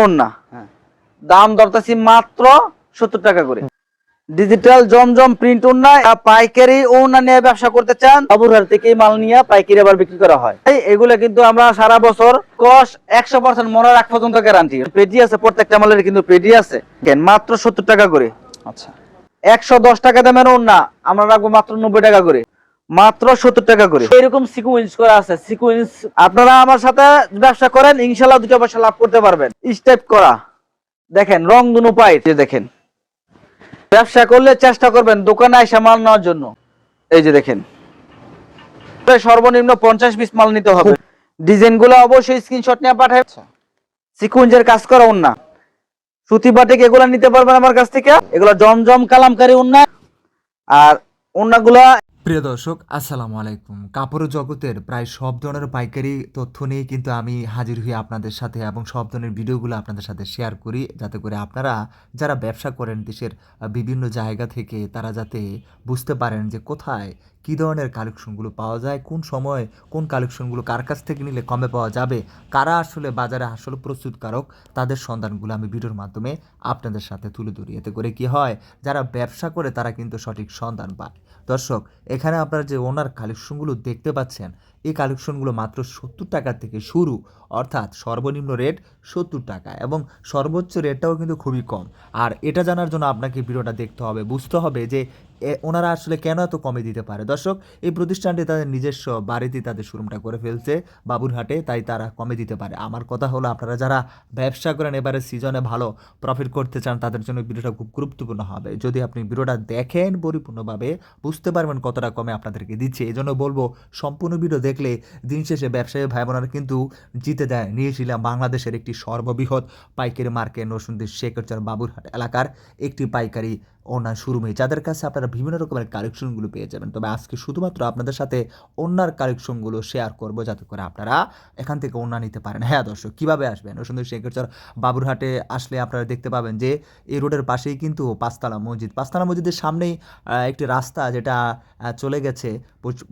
ওড়না, দাম দরতাছি মাত্র 70 টাকা করে। ডিজিটাল জমজম প্রিন্ট ওড়না, পাইকারি ওড়না নিয়ে ব্যবসা করতে চান, বাবুরহাট থেকে মাল নিয়ে পাইকারি আবার বিক্রি করা হয়। এগুলো কিন্তু আমরা সারা বছর কস 100% মনে রাখ পর্যন্ত গ্যারান্টি। পেডি আছে, প্রত্যেকটা মালের কিন্তু পেডি আছে। মাত্র 70 টাকা করে। আচ্ছা, 110 টাকা দামের ওড়না আমরা রাখবো মাত্র 90 টাকা করে, মাত্র 70 টাকা করে। এরকম সিকুয়েন্স করা আছে, সিকুয়েন্স আপনারা আমার সাথে ব্যবসা করেন, ইনশাআল্লাহ 2 পয়সা লাভ করতে পারবেন। স্টেপ করা দেখেন, রং দুনো পাই দেখেন। ব্যবসা করলে চেষ্টা করবেন দোকানে এসে মাল নেওয়ার জন্য। এই যে দেখেন, সর্বনিম্ন 50 পিস মাল নিতে হবে। ডিজাইন গুলো অবশ্যই স্ক্রিনশট নিয়ে পাঠায়। সিকুয়েন্সের কাজ করা ওড়না, সুতি বাটিক, এগুলা নিতে পারবেন আমার কাছ থেকে। এগুলা জমজম কালামকারী ওড়না। আর ওড়নাগুলা প্রিয় দর্শক, আসসালামু আলাইকুম। কাপড় জগতের প্রায় সব ধরনের পাইকারি তথ্য নিয়ে কিন্তু আমি হাজির হই আপনাদের সাথে, এবং সব ধরনের ভিডিওগুলো আপনাদের সাথে শেয়ার করি, যাতে করে আপনারা যারা ব্যবসা করেন দেশের বিভিন্ন জায়গা থেকে, তারা যাতে বুঝতে পারেন যে কোথায় কী ধরনের কালেকশনগুলো পাওয়া যায়, কোন সময় কোন কালেকশনগুলো কার কাছ থেকে নিলে কমে পাওয়া যাবে, কারা আসলে বাজারে আসলে প্রস্তুতকারক, তাদের সন্ধানগুলো আমি ভিডিওর মাধ্যমে আপনাদের সাথে তুলে ধরি। এতে করে কি হয়, যারা ব্যবসা করে তারা কিন্তু সঠিক সন্ধান পায়। দর্শক, এখানে আপনারা যে ওনার কালেকশনগুলো দেখতে পাচ্ছেন, এই কালেকশনগুলো মাত্র 70 টাকা থেকে শুরু, অর্থাৎ সর্বনিম্ন রেট 70 টাকা এবং সর্বোচ্চ রেটটাও কিন্তু খুবই কম। আর এটা জানার জন্য আপনাকে ভিডিওটা দেখতে হবে, বুঝতে হবে যে ওনারা আসলে কেন এত কমে দিতে পারে। দর্শক, এই প্রতিষ্ঠানটি তাদের নিজস্ব বাড়িতেই তাদের শোরুমটা করে ফেলছে বাবুরহাটে, তাই তারা কমে দিতে পারে। আমার কথা হলো, আপনারা যারা ব্যবসা করেন, এবারে সিজনে ভালো প্রফিট করতে চান, তাদের জন্য ভিডিওটা খুব গুরুত্বপূর্ণ হবে। যদি আপনি ভিডিওটা দেখেন পরিপূর্ণভাবে, বুঝতে পারবেন কতটা কমে আপনাদেরকে দিচ্ছে। এই জন্য বলবো, সম্পূর্ণ ভিডিও দেখলে দিন শেষে ব্যবসায়ী ভাই বোনেরা কিন্তু জিতে দেয়। নিয়েছিলাম বাংলাদেশের একটি সর্ববৃহৎ পাইকারি মার্কেট নরসিংদীর শেখরচর বাবুরহাট এলাকার একটি পাইকারি ওনার শোরুমে, যাদের কাছে আপনারা বিভিন্ন রকমের কালেকশনগুলো পেয়ে যাবেন। তবে আজকে শুধুমাত্র আপনাদের সাথে ওনার কালেকশনগুলো শেয়ার করব, যাতে করে আপনারা এখান থেকে ওনা নিতে পারেন। হ্যাঁ দর্শক, কীভাবে আসবেন? নরসিংদীর শেখরচর বাবুরহাটে আসলে আপনারা দেখতে পাবেন যে এই রোডের পাশেই কিন্তু পাঁচতলা মসজিদ। পাঁচতলা মসজিদের সামনেই একটি রাস্তা যেটা চলে গেছে,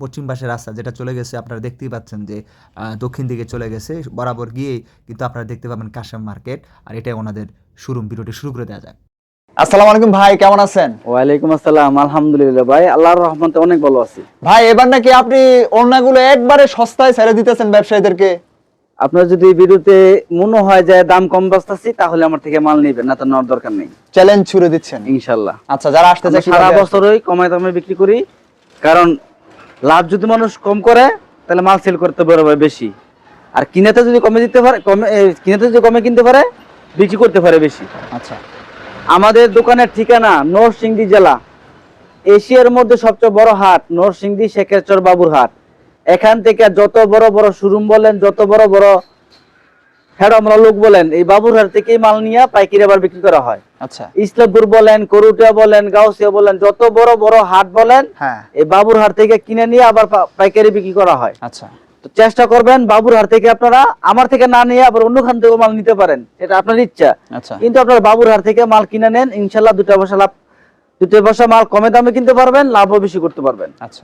পশ্চিম পাশের রাস্তা যেটা চলে গেছে, আপনারা দেখতেই পাচ্ছেন যে দক্ষিণ দিকে চলে গেছে, বরাবর গিয়ে কিন্তু আপনারা দেখতে পাবেন কাশেম মার্কেট। আর এটাই ওনাদের শোরুম। ভিডিওটি শুরু করে দেওয়া যাক। আসসালামু আলাইকুম ভাই, কেমন আছেন? ওয়ালাইকুম আসসালাম, আলহামদুলিল্লাহ ভাই, আল্লাহর রহমতে অনেক ভালো আছি ভাই। এবার নাকি আপনি ওড়নাগুলো একবারে সস্তায় ছেড়ে দিতেছেন ব্যবসায়ীদেরকে। আপনার যদি ভিডিওতে মনে হয় যে দাম কম বাঁচতাছি, তাহলে আমার থেকে মাল নেবেন, না তো নেওয়ার দরকার নেই। চ্যালেঞ্জ ছুড়ে দিচ্ছেন ইনশাআল্লাহ। আচ্ছা, যারা আসতে চায় সারা বছরই কমায় দামে বিক্রি করি, কারণ লাভ যদি মানুষ কম করে তাহলে মাল সেল করতে পারবে বেশি, আর কিনেতে যদি কমে দিতে পারে, কিনেতে যদি কমে কিনতে পারে, বিক্রি করতে পারে বেশি। আচ্ছা, আমাদের দোকানের ঠিকানা নরসিংদী জেলা, এশিয়ার মধ্যে সবচেয়ে বড় হাট নরসিংদী শেখরচর বাবুরহাট। এখান থেকে যত বড় বড় শোরুম বলেন, যত বড় বড় হেডমরা লোক বলেন, এই বাবুরহাট থেকেই মাল নিয়ে পাইকারি আবার বিক্রি করা হয়। আচ্ছা, ইসলামপুর বলেন, করুটিয়া বলেন, গাউসিয়া বলেন, যত বড় বড় হাট বলেন, এই বাবুরহাট থেকে কিনে নিয়ে আবার পাইকারি বিক্রি করা হয়। আচ্ছা, তো চেষ্টা করবেন বাবুরহাট থেকে আপনারা আমার থেকে না নিয়ে আবার অন্য খান থেকে মাল নিতে পারেন, এটা আপনার ইচ্ছা। আচ্ছা, কিন্তু আপনারা বাবুরহাট থেকে মাল কিনে নেন, ইনশাআল্লাহ 2 পয়সা মাল কমে দামে কিনতে পারবেন, লাভও বেশি করতে পারবেন। আচ্ছা,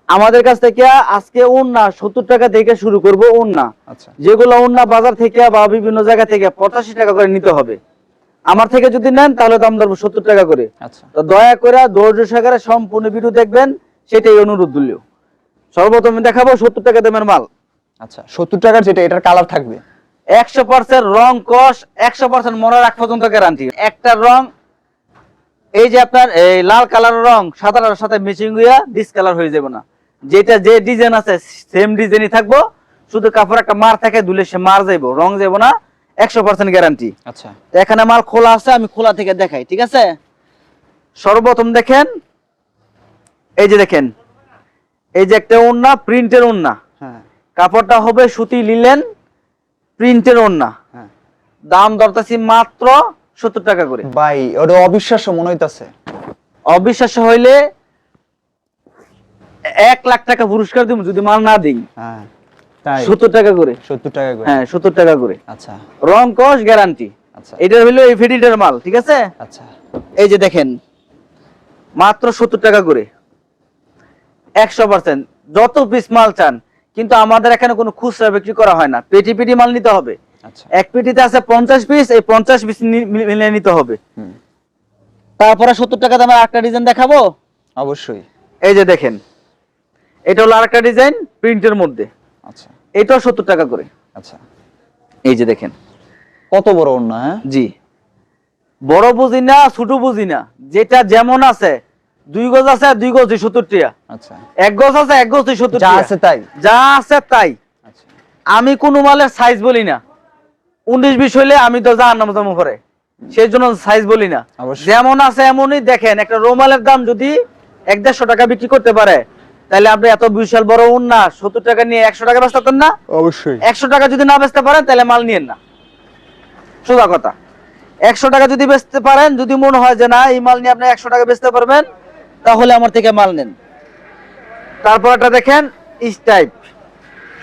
আমাদের কাছ থেকে আজকে ওড়না 70 টাকা থেকে শুরু করব। ওড়না আচ্ছা, যেগুলো ওড়না বাজার থেকে বা বিভিন্ন জায়গা থেকে 85 টাকা করে নিতে হবে, আমার থেকে যদি নেন তাহলে দাম ধরবো 70 টাকা করে। আচ্ছা, তো দয়া করে ধৈর্য সহকারে সম্পূর্ণ ভিডিও দেখবেন, সেটাই অনুরোধ দিল। সর্বপ্রথমে দেখাবো 70 টাকা দামের মাল। আচ্ছা, 70 টাকার যেটা, এটার কালার থাকবে 100% রং কস 100% মনে রাখ পর্যন্ত গ্যারান্টি। একটা রং, এই যে আপনার এই লাল কালার রং সাদার সাথে ম্যাচিং হইয়া ডিসকালার হয়ে যাবে না, যেটা যে ডিজাইন আছে সেম ডিজাইনই থাকবো, শুধু কাপড় একটা মার থাকে, ধুলে সে মার যাইবো, রং যাইবো না, 100% গ্যারান্টি। আচ্ছা, এখানে মাল খোলা আছে, আমি খোলা থেকে দেখাই, ঠিক আছে? সর্বপ্রথম দেখেন, এই যে দেখেন, এই যে একটা ওড়না, প্রিন্টের ওড়না, কাপড়টা হবে সুতি লিলেন প্রিন্টের ওড়না, দাম দরতাছি মাত্র 70 টাকা করে। ভাই, ওটা অবিশ্বাস্য মনে হইতাছে। অবিশ্বাস্য হইলে 1 লাখ টাকা পুরস্কার দিব যদি মাল না দিই। হ্যাঁ, তাই 70 টাকা করে। 70 টাকা করে? হ্যাঁ, 70 টাকা করে। আচ্ছা, রং কস গ্যারান্টি। আচ্ছা, এটা হলো এই ফেডিটের মাল, ঠিক আছে? আচ্ছা, এই যে দেখেন, মাত্র 70 টাকা করে, 100%। যত পিস মাল চান, কিন্তু আমাদের এখানে কোনো খুচরা বিক্রি করা হয় না, পেটি পেটি মাল নিতে হবে। আচ্ছা। এক পেটিতে আছে 50 পিস, এই 50 পিস মিলিয়ে নিতে হবে। হুম। তারপরে 70 টাকা দামের আরেকটা ডিজাইন দেখাবো। অবশ্যই। এই যে দেখেন, এটা হলো আরেকটা ডিজাইন প্রিন্টের মধ্যে, আচ্ছা এটাও 70 টাকা করে। আচ্ছা। এই যে দেখেন কত বড় ওড়না, হ্যাঁ? জি, বড় বুঝি না ছোট বুঝি না, যেটা যেমন আছে, 2 গজ আছে 2 গজ 70 টাকা, আচ্ছা। 1 গজ আছে 1 গজ 70 যা টাকা, আছে তাই। যা আছে তাই। আচ্ছা। আমি কোন মালের সাইজ বলি না, 19-20 হইলে আমি তো জাহান্নাম যাবো করে, সেই জন্য সাইজ বলি না। অবশ্যই। যেমন আছে এমনই। দেখেন একটা রুমালের দাম যদি 150 টাকা বিক্রি করতে পারে, তাহলে আপনি এত বিশাল বড় ওড়না 70 টাকা নিয়ে 100 টাকা বেচতেন না? অবশ্যই। 100 টাকা যদি না বেচতে পারেন তাহলে মাল নিয়েন না, সোজা কথা। 100 টাকা যদি বেচতে পারেন, যদি মনে হয় যে না এই মাল নিয়ে আপনি 100 টাকা বেচতে পারবেন, তাহলে আমার থেকে মাল নেন। তারপর একটা দেখেন স্টাইপ,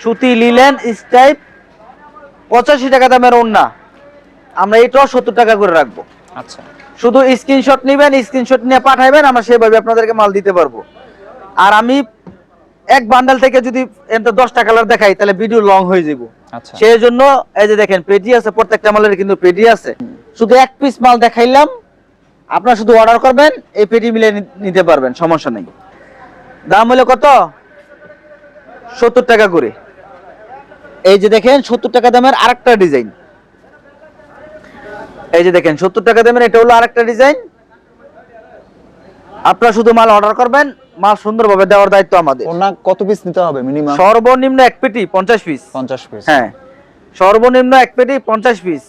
সুতি লিলেন স্টাইপ, 85 টাকা দামের ওড়না, আমরা এটাও 70 টাকা করে রাখবো। আচ্ছা। শুধু স্ক্রিনশট নেবেন, স্ক্রিনশট নিয়ে পাঠাবেন, আমরা সেভাবে আপনাদেরকে মাল দিতে পারবো। আর আমি এক বান্ডেল থেকে যদি 10টা কালার দেখাই তাহলে ভিডিও লং হয়ে যাবো। আচ্ছা। সেই জন্য এই যে দেখেন পেটি আছে, প্রত্যেকটা মালের কিন্তু পেটি আছে। শুধু এক পিস মাল দেখাইলাম, আপনারা শুধু অর্ডার করবেন, এই পেটি মিলে নিতে পারবেন, সমস্যা নেই। দাম হলো কত? 70 টাকা করে। এই যে দেখেন 70 টাকা দামের আরেকটা ডিজাইন, এই যে দেখেন 70 টাকা দামের এটা হলো আরেকটা ডিজাইন। আপনারা শুধু মাল অর্ডার করবেন, মাল সুন্দরভাবে দেওয়ার দায়িত্ব আমাদের। ওড়না কত পিস নিতে হবে মিনিমাম? সর্বনিম্ন এক পেটি 50 পিস। 50 পিস। হ্যাঁ, সর্বনিম্ন এক পেটি 50 পিস।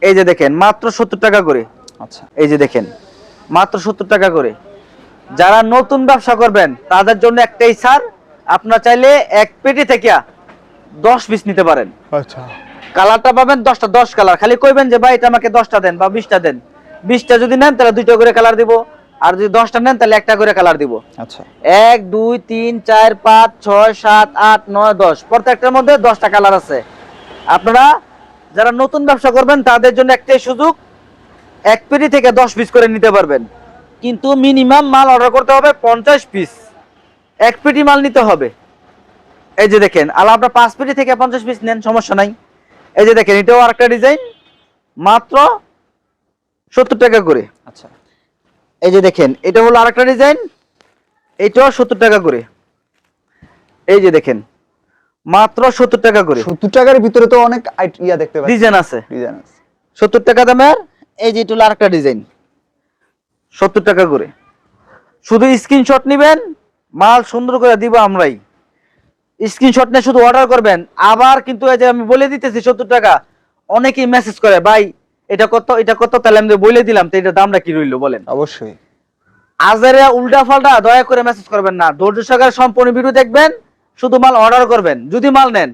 এই যে দেখেন মাত্র 70 টাকা করে। আচ্ছা। এই যে দেখেন মাত্র 70 টাকা করে। যারা নতুন ব্যবসা করবেন তাদের জন্য একটাই ছাড়, আপনারা চাইলে এক পেটি থেকে 10 পিস নিতে পারেন। আচ্ছা। কালারটা পাবেন 10টা, 10 কালার। খালি কইবেন যে ভাই এটা আমাকে 10টা দেন বা 20টা দেন। 20টা যদি নেন তাহলে 2টা করে কালার দিব, আর যদি 10টা নেন তাহলে একটা করে কালার দিব। আচ্ছা। 1 2 3 4 5 6 7 8 9 10, প্রত্যেকটার মধ্যে 10টা কালার আছে। আপনারা যারা নতুন ব্যবসা করবেন তাদের জন্য একটাই সুযোগ, এক পেটি থেকে 10 পিস করে নিতে পারবেন, কিন্তু মিনিমাম মাল অর্ডার করতে হবে 50 পিস। এক পেটি মাল নিতে হবে। এই যে দেখেন, আর আপনারা 5 পেটি থেকে 50 পিস নেন, সমস্যা নাই। এই যে দেখেন এটাও আরেকটা ডিজাইন, মাত্র 70 টাকা করে। আচ্ছা। এই যে দেখেন এটা হলো আরেকটা ডিজাইন, এটাও 70 টাকা করে। এই যে দেখেন মাত্র 70 টাকা করে। 70 টাকার ভিতরে তো অনেক ইয়া দেখতে পাচ্ছি, ডিজাইন আছে, ডিজাইন আছে। 70 টাকা দামের। এই যে এটা হলো আরেকটা ডিজাইন, 70 টাকা করে। শুধু স্ক্রিনশট নেবেন, মাল সুন্দর করে দিব আমরাই। স্ক্রিনশট নিয়ে শুধু অর্ডার করবেন। আবার কিন্তু এই যে আমি বলে দিতেছি 70 টাকা, অনেকেই মেসেজ করে ভাই এটা কত এটা কত, তাহলে আমি বলে দিলাম তো এটার দামটা কি রইলো বলেন। অবশ্যই। আজারে উল্টা ফাল্টা দয়া করে মেসেজ করবেন না, ধৈর্য সহকারে সম্পূর্ণ ভিডিও দেখবেন, শুধু মাল অর্ডার করবেন। যদি মাল নেন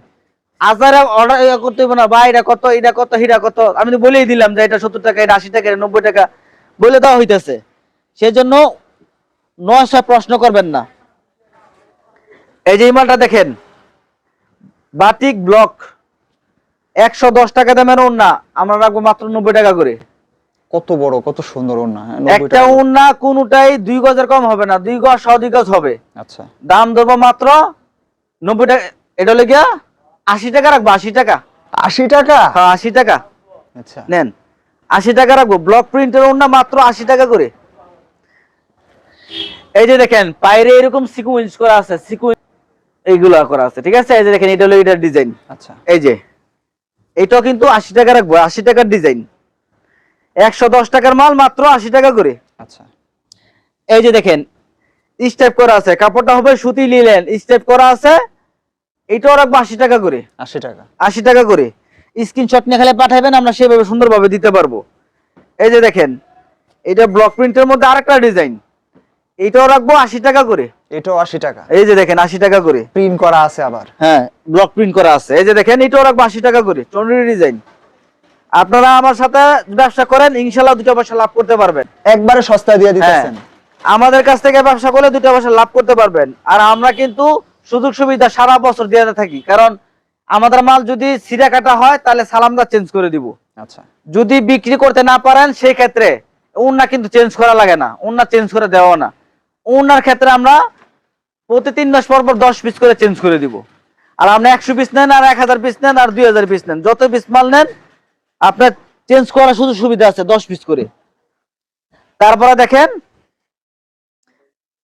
আজারে অর্ডার করতে হবে না, ভাই এটা কত এটা কত হিরা কত, আমি তো বলেই দিলাম যে এটা 70 টাকা, এটা 80 টাকা, এটা 90 টাকা বলে দেওয়া হইতেছে। সেই জন্য নয়সা প্রশ্ন করবেন না। এই যে এই মালটা দেখেন, বাটিক ব্লক, 110 টাকা দামের ওড়না, আমরা রাখবো মাত্র 90 টাকা করে। কত বড়, কত সুন্দর ওড়না, হ্যাঁ? 90 একটা টাকা। ওড়না কোনটাই 2 গজের কম হবে না, 2 গজ 2 গজ হবে। আচ্ছা। দাম ধরবো মাত্র 90 টাকা। এটা হলো গিয়া 80 টাকা রাখবো, 80 টাকা। 80 টাকা? হ্যাঁ 80 টাকা আচ্ছা। নেন, 80 টাকা রাখবো। ব্লক প্রিন্টের ওড়না মাত্র 80 টাকা করে। এই যে দেখেন পায়রে এরকম সিকোয়েন্স করা আছে, সিকোয়েন্স এইগুলা করা আছে, ঠিক আছে। এই যে দেখেন এটা হলো এটার ডিজাইন। আচ্ছা। এই যে এটাও কিন্তু 80 টাকা রাখবো, 80 টাকার ডিজাইন। 110 টাকার মাল মাত্র 80 টাকা করে। আচ্ছা। এই যে দেখেন স্টেপ করা আছে, কাপড়টা হবে সুতি লিলেন, স্টেপ করা আছে, এটাও রাখবো 80 টাকা করে। 80 টাকা। 80 টাকা করে। স্ক্রিনশট নিয়ে খালি পাঠাবেন, আমরা সেভাবে সুন্দরভাবে দিতে পারবো। এই যে দেখেন এটা ব্লক প্রিন্টের মধ্যে আরেকটা ডিজাইন, এটাও রাখবো 80 টাকা করে। এটাও 80 টাকা। এই যে দেখেন 80 টাকা করে, প্রিন্ট করা আছে আবার। হ্যাঁ ব্লক প্রিন্ট করা আছে। এই যে দেখেন এটাও রাখবো 80 টাকা করে, চন্ডী ডিজাইন। আপনারা আমার সাথে ব্যবসা করেন, ইনশাআল্লাহ 2টা পয়সা লাভ করতে পারবেন। একবারে সস্তা দিয়ে দিতেছেন। আমাদের কাছ থেকে ব্যবসা করলে 2টা পয়সা লাভ করতে পারবেন। আর আমরা কিন্তু সুযোগ সুবিধা সারা বছর দিয়ে থাকি, কারণ আমাদের মাল যদি সিরা কাটা হয় তাহলে সালামদা চেঞ্জ করে দিব। আচ্ছা। যদি বিক্রি করতে না পারেন সেই ক্ষেত্রে ওন্না কিন্তু চেঞ্জ করা লাগে না, ওন্না চেঞ্জ করে দেওয়া না। ওন্নার ক্ষেত্রে আমরা প্রতি 3 মাস পর পর 10 পিস করে চেঞ্জ করে দিব। আর আপনি 100 পিস নেন আর 1000 পিস নেন আর 2000 পিস নেন, যত পিস মাল নেন আপনার চেঞ্জ করার শুধু সুবিধা আছে 10 পিস করে। তারপরে দেখেন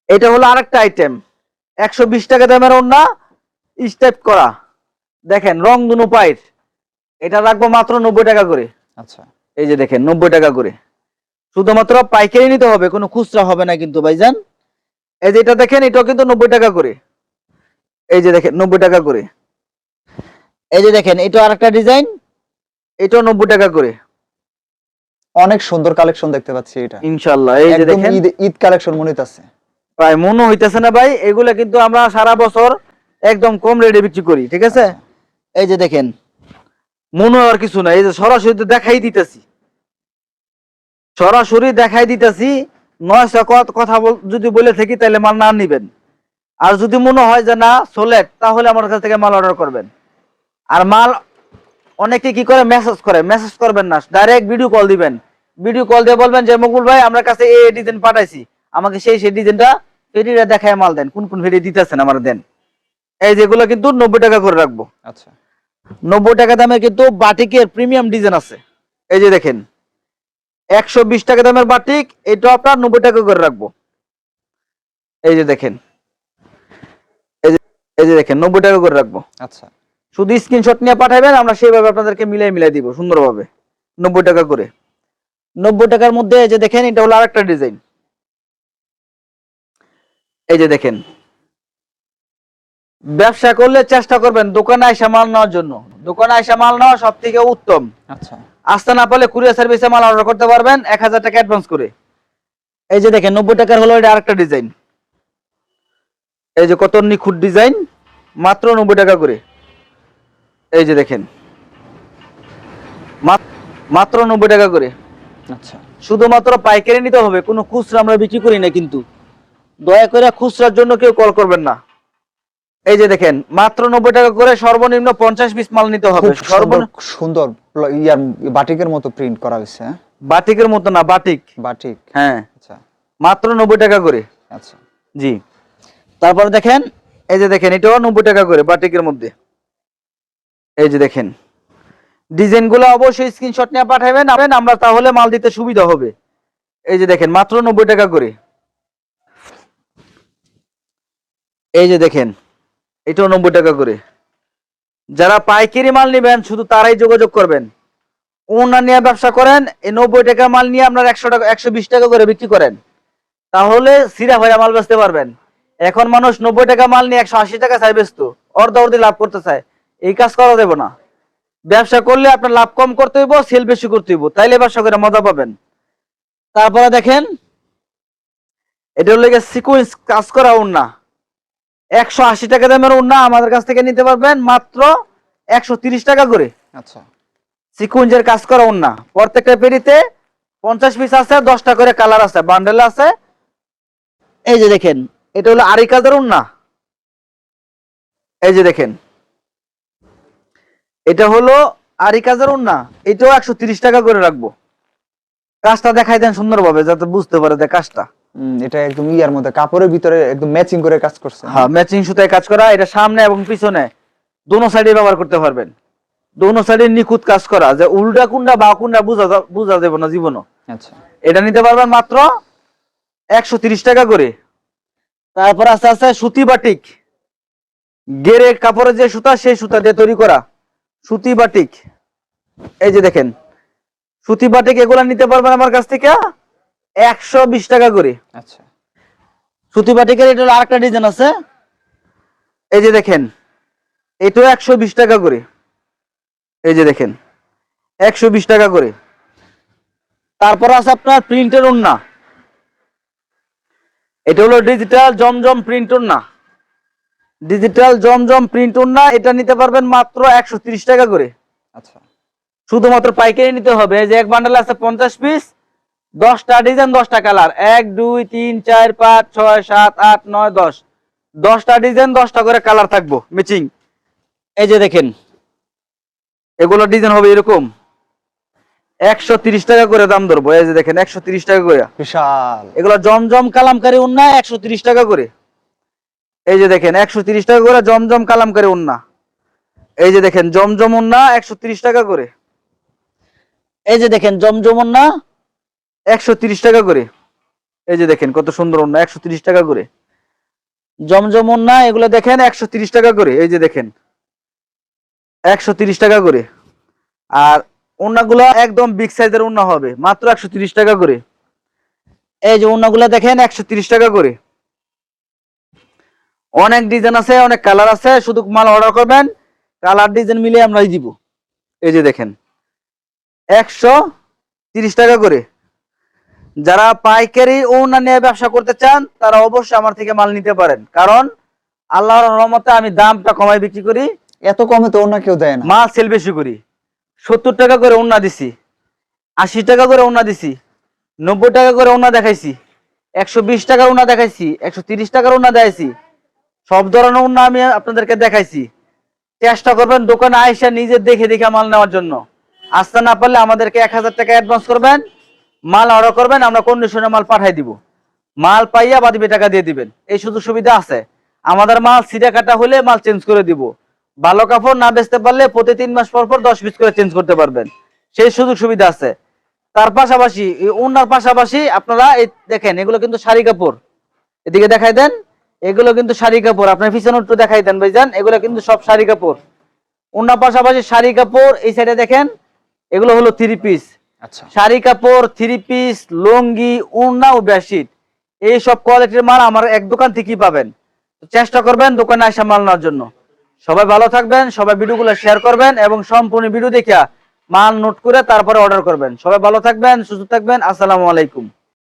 এটা হলো আরেকটা আইটেম, 120 টাকা দামের ওড়না স্টেপ করা, দেখেন রং দুনো পাইর, এটা রাখবো মাত্র 90 টাকা করে। আচ্ছা, এই যে দেখেন 90 টাকা করে, শুধুমাত্র পাইকারি নিতে হবে, কোনো খুচরা হবে না কিন্তু ভাইজান। এই যে এটা দেখেন, এটাও কিন্তু 90 টাকা করে। এই যে দেখেন 90 টাকা করে। এই যে দেখেন এটা আরেকটা ডিজাইন, এটাও 90 টাকা করে। অনেক সুন্দর কালেকশন দেখতে পাচ্ছি এটা ইনশাআল্লাহ এই যে একদম দেখেন ঈদ কালেকশন মনে হইতাছে। ভাই মনে হইতেছে না ভাই, এগুলা কিন্তু আমরা সারা বছর একদম কম রেটে বিক্রি করি, ঠিক আছে। এই যে দেখেন মনে হওয়ার কিছু না, এই যে সরাসরি তো দেখাই দিতেছি, সরাসরি দেখাই দিতেছি। 900 কথা যদি বলে থাকি তাহলে মাল না নিবেন, আর যদি মনে হয় যে না সোলেট তাহলে আমার কাছ থেকে মাল অর্ডার করবেন। আর মাল অনেকে কি করে মেসেজ করবেন না, ডাইরেক্ট ভিডিও কল দিবেন, ভিডিও কল দিয়ে বলবেন যে মকুল ভাই আমার কাছে এই ডিজাইন পাঠাইছি, আমাকে সেই ডিজাইনটা ফেরিটা দেখায় মাল দেন, কোন কোন ফেরি দিতেছেন আমার দেন। এই যেগুলো কিন্তু 90 টাকা করে রাখবো। আচ্ছা, 90 টাকা দামের কিন্তু বাটিকের প্রিমিয়াম ডিজাইন আছে। এই যে দেখেন 120 টাকা দামের বাটিক, এটা আপনার 90 টাকা করে রাখবো। এই যে দেখেন, এই যে দেখেন 90 টাকা করে রাখবো। আচ্ছা, শুধু স্ক্রিনশট নিয়ে পাঠাবেন, আমরা সেইভাবে আপনাদেরকে মিলাই দিব সুন্দরভাবে। 90 টাকা করে। 90 টাকার মধ্যে এই যে দেখেন এটা হলো আরেকটা ডিজাইন। এই যে দেখেন, ব্যবসা করলে চেষ্টা করবেন দোকানে আইসা মাল নেওয়ার জন্য, দোকানে আইসা মাল নেওয়া সব থেকে উত্তম। আচ্ছা, আসতে না পারলে কুরিয়ার সার্ভিসে মাল অর্ডার করতে পারবেন 1000 টাকা অ্যাডভান্স করে। এই যে দেখেন 90 টাকার হলো এটা আরেকটা ডিজাইন। এই যে কত নিখুঁত ডিজাইন, মাত্র 90 টাকা করে। এই যে দেখেন মাত্র 90 টাকা করে। আচ্ছা, শুধুমাত্র পাইকারি নিতে হবে, কোনো খুচরা আমরা বিক্রি করি না কিন্তু, দয়া করে খুচরার জন্য কেউ কল করবেন না। এই যে দেখেন মাত্র 90 টাকা করে, সর্বনিম্ন 50 পিস মাল নিতে হবে। সুন্দর সুন্দর ইয়ার বাটিকের মতো প্রিন্ট করা হয়েছে। হ্যাঁ, বাটিকের মতো না, বাটিক। বাটিক, হ্যাঁ, আচ্ছা, মাত্র 90 টাকা করে। আচ্ছা, জি। তারপরে দেখেন এই যে দেখেন এটাও 90 টাকা করে বাটিকের মধ্যে। এই যে দেখেন ডিজাইনগুলো অবশ্যই স্ক্রিনশট নিয়ে পাঠাবেন আমরা, তাহলে মাল দিতে সুবিধা হবে। এই যে দেখেন মাত্র 90 টাকা করে। এই যে দেখেন এটাও 90 টাকা করে। যারা পাইকারি মাল নেবেন শুধু তারাই যোগাযোগ করবেন। ওনা নিয়ে ব্যবসা করেন, এই 90 টাকা মাল নিয়ে আপনার 100 টাকা 120 টাকা করে বিক্রি করেন, তাহলে সিরা ভাইয়া মাল বেচতে পারবেন। এখন মানুষ 90 টাকা মাল নিয়ে 180 টাকা চাই বেচতো, অর্ধি লাভ করতে চায়। এই কাজ করা যাবে না। ব্যবসা করলে আপনার লাভ কম করতে হইব, সেল বেশি করতে হইব, তাইলে ব্যবসা করে মজা পাবেন। তারপরে দেখেন এটা হলো সিকোয়েন্স কাজ করা ওড়না, 180 টাকা দামের ওড়না আমাদের কাছ থেকে নিতে পারবেন মাত্র 130 টাকা করে। আচ্ছা, সিকোয়েন্সের কাজ করা ওড়না, প্রত্যেকটা পেরিতে 50 পিস আছে, 10টা করে কালার আছে, বান্ডেল আছে। এই যে দেখেন এটা হলো আরি কাজের ওড়না। এই যে দেখেন এটা হলো আরি কাজের ওড়না, এটাও 130 টাকা করে রাখবো। কাজটা দেখাই দেন সুন্দরভাবে যাতে বুঝতে পারে যে কাজটা। এটা একদম ইয়ার মধ্যে কাপড়ের ভিতরে একদম ম্যাচিং করে কাজ করছে। হ্যাঁ, ম্যাচিং সুতায় কাজ করা, এটা সামনে এবং পিছনে দোনো সাইডে ব্যবহার করতে পারবেন। দোনো সাইডে নিখুঁত কাজ করা, যে উল্টা কুন্ডা বা কুন্ডা বুঝা যাবে না জীবনও। আচ্ছা, এটা নিতে পারবেন মাত্র 130 টাকা করে। তারপর আস্তে আস্তে সুতি বাটিক, গেরে কাপড়ের যে সুতা সেই সুতা দিয়ে তৈরি করা সুতি বাটিক। এই যে দেখেন সুতি বাটিক, এগুলা নিতে পারবেন আমার কাছ থেকে 120 টাকা করে। আচ্ছা, সুতি বাটিকের এটা হলো আরেকটা ডিজাইন আছে। এই যে দেখেন এটাও 120 টাকা করে। এই যে দেখেন 120 টাকা করে। তারপর আছে আপনার প্রিন্টের ওড়না, এটা হলো ডিজিটাল জমজম প্রিন্ট ওড়না, ডিজিটাল জমজম প্রিন্ট ওড়না, এটা নিতে পারবেন মাত্র 130 টাকা করে। আচ্ছা, শুধুমাত্র পাইকারি নিতে হবে। এই যে এক বান্ডেল আছে 50 পিস, 10টা ডিজাইন 10টা কালার, 1 2 3 4 5 6 7 8 9 10, 10টা ডিজাইন 10টা করে কালার থাকবো ম্যাচিং। এই যে দেখেন এগুলো ডিজাইন হবে এরকম, 130 টাকা করে দাম ধরবো। এই যে দেখেন 130 টাকা করে। বিশাল। এগুলো জমজম কালামকারী ওড়না 130 টাকা করে। এই যে দেখেন 130 টাকা করে জমজম কালামকারী ওড়না। এই যে দেখেন জমজম ওন্না 130 টাকা করে। এই যে দেখেন জমজম ওন্না 130 টাকা করে। এই যে দেখেন কত সুন্দর ওন্না, 130 টাকা করে। জমজম ওন্না এগুলো দেখেন 130 টাকা করে। এই যে দেখেন 130 টাকা করে। আর ওন্নাগুলো একদম বিগ সাইজের ওন্না হবে, মাত্র 130 টাকা করে। এই যে ওন্নাগুলো দেখেন 130 টাকা করে। অনেক ডিজাইন আছে, অনেক কালার আছে, শুধু মাল অর্ডার করবেন, কালার ডিজাইন মিলিয়ে আমরাই দিব। এই যে দেখেন 130 টাকা করে। যারা পাইকারি ওড়না নিয়ে ব্যবসা করতে চান তারা অবশ্যই আমার থেকে মাল নিতে পারেন, কারণ আল্লাহর রহমতে আমি দামটা কমাই বিক্রি করি। এত কমে তো ওড়না কেউ দেয় না। মাল সেল বেশি করি। 70 টাকা করে ওড়না দিছি, 80 টাকা করে ওড়না দিছি, 90 টাকা করে ওড়না দেখাইছি, 120 টাকার ওড়না দেখাইছি, 130 টাকার ওড়না দেখাইছি। সব ধরনের ওড়না আমি আপনাদেরকে দেখাইছি। চেষ্টা করবেন দোকানে আইসা নিজে দেখে দেখে মাল নেওয়ার জন্য। আসতে না পারলে আমাদেরকে 1000 টাকা অ্যাডভান্স করবেন, মাল অর্ডার করবেন, আমরা কন্ডিশনে মাল পাঠাই দিব। মাল পাইয়া বাকি টাকা দিয়ে দিবেন, এই সুযোগ সুবিধা আছে। আমাদের মাল সিধা কাটা হলে মাল চেঞ্জ করে দিব। ভালো কাপড় না বেচতে পারলে প্রতি 3 মাস পর পর 10 পিস করে চেঞ্জ করতে পারবেন, সেই সুযোগ সুবিধা আছে। তার পাশাপাশি ওনার পাশাপাশি আপনারা এই দেখেন এগুলো কিন্তু শাড়ি কাপড়, এদিকে দেখাই দেন, এগুলো কিন্তু শাড়ি কাপড়। আপনার পিছনে একটু দেখাই দেন ভাইজান, এগুলো কিন্তু সব শাড়ি কাপড়। ওনার পাশাপাশি শাড়ি কাপড়, এই সাইডে দেখেন এগুলো হলো 3 পিস। আচ্ছা, শাড়ি কাপড়, 3 পিস, লুঙ্গি, ওড়না ও বেডশিট, এই সব কোয়ালিটির মাল আমার এক দোকান থেকেই পাবেন। চেষ্টা করবেন দোকানে আসা মাল নেওয়ার জন্য। সবাই ভালো থাকবেন, সবাই ভিডিওগুলো শেয়ার করবেন এবং সম্পূর্ণ ভিডিও দেখে মাল নোট করে তারপরে অর্ডার করবেন। সবাই ভালো থাকবেন, সুস্থ থাকবেন। আসসালামু আলাইকুম।